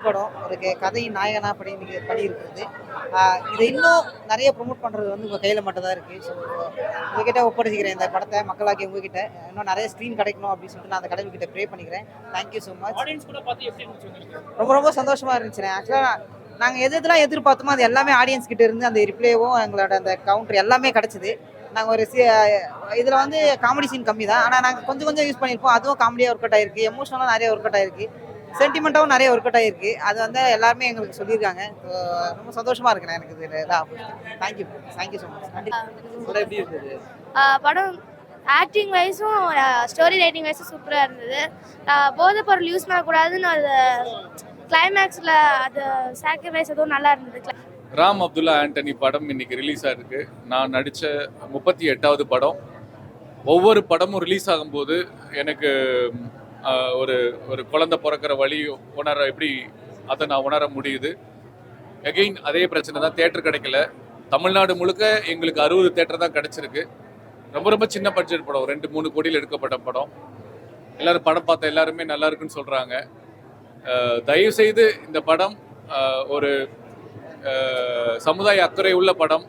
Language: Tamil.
படம், ஒரு கதையின் நாயகனா பண்ணியிருக்கிறது. இதை இன்னும் நிறைய ப்ரொமோட் பண்ணுறது வந்து உங்கள் கையில் மட்டும் தான் இருக்குது. ஸோ உங்ககிட்ட ஒப்படைச்சிக்கிறேன் இந்த படத்தை, மக்களாகிய உங்ககிட்ட இன்னும் நிறைய ஸ்க்ரீன் கிடைக்கணும் அப்படின்னு சொல்லிட்டு நான் அந்த கடவுள்கிட்ட ப்ரே பண்ணிக்கிறேன். Thank you so much. ரொம்ப ரொம்ப சந்தோஷமாக இருந்துச்சுண்ணே. ஆக்சுவலாக நாங்கள் எதெல்லாம் எதிர்பார்த்தோமோ அது எல்லாமே ஆடியன்ஸ் கிட்ட இருந்து அந்த ரிப்ளேவும் எங்களோட அந்த கவுண்டர் எல்லாமே கிடச்சிது. நாங்கள் ஒரு இதில் வந்து காமெடி சீன் கம்மி தான், ஆனால் நாங்கள் கொஞ்சம் கொஞ்சம் யூஸ் பண்ணியிருப்போம். அதுவும் காமெடியாக ஒர்க் அவுட் ஆகிருக்கு, எமோஷனலாக நிறைய ஒர்க் அவுட் ஆகிருக்கு, சென்டிமெண்ட்டாகவும் நிறைய ஒர்க் அவுட் ஆகிருக்கு. அது வந்து எல்லாருமே எங்களுக்கு சொல்லியிருக்காங்க. ஸோ ரொம்ப சந்தோஷமாக இருக்குண்ணே எனக்கு இது இதாக. Thank you thank you so much. நன்றி. எப்படி இருந்தது படம்? ஆக்டிங் வைஸும் ஸ்டோரி ரைட்டிங் வைஸும் சூப்பராக இருந்தது. போதைப் பொருள் யூஸ் பண்ணக்கூடாதுன்னு அது கிளைமேக்ஸில் அது சாக்ரிஃபைஸ் அதுவும் நல்லா இருந்தது. ராம் அப்துல்லா ஆண்டனி படம் இன்னைக்கு ரிலீஸ் ஆகிருக்கு. நான் நடித்த 38வது படம். ஒவ்வொரு படமும் ரிலீஸ் ஆகும்போது எனக்கு ஒரு ஒரு குழந்தை பிறக்கிற வழி எப்படி அதை நான் உணர முடியுது. எகெயின் அதே பிரச்சனை தான், தேட்டர் கிடைக்கல. தமிழ்நாடு முழுக்க எங்களுக்கு 60 தேட்டர் தான் கிடைச்சிருக்கு. ரொம்ப ரொம்ப சின்ன பட்ஜெட் படம், 2-3 கோடியில் எடுக்கப்பட்ட படம். எல்லாரும் படம் பார்த்த எல்லாருமே நல்லா இருக்குன்னு சொல்கிறாங்க. தயவுசெய்து இந்த படம் ஒரு சமுதாய அக்கறை உள்ள படம்.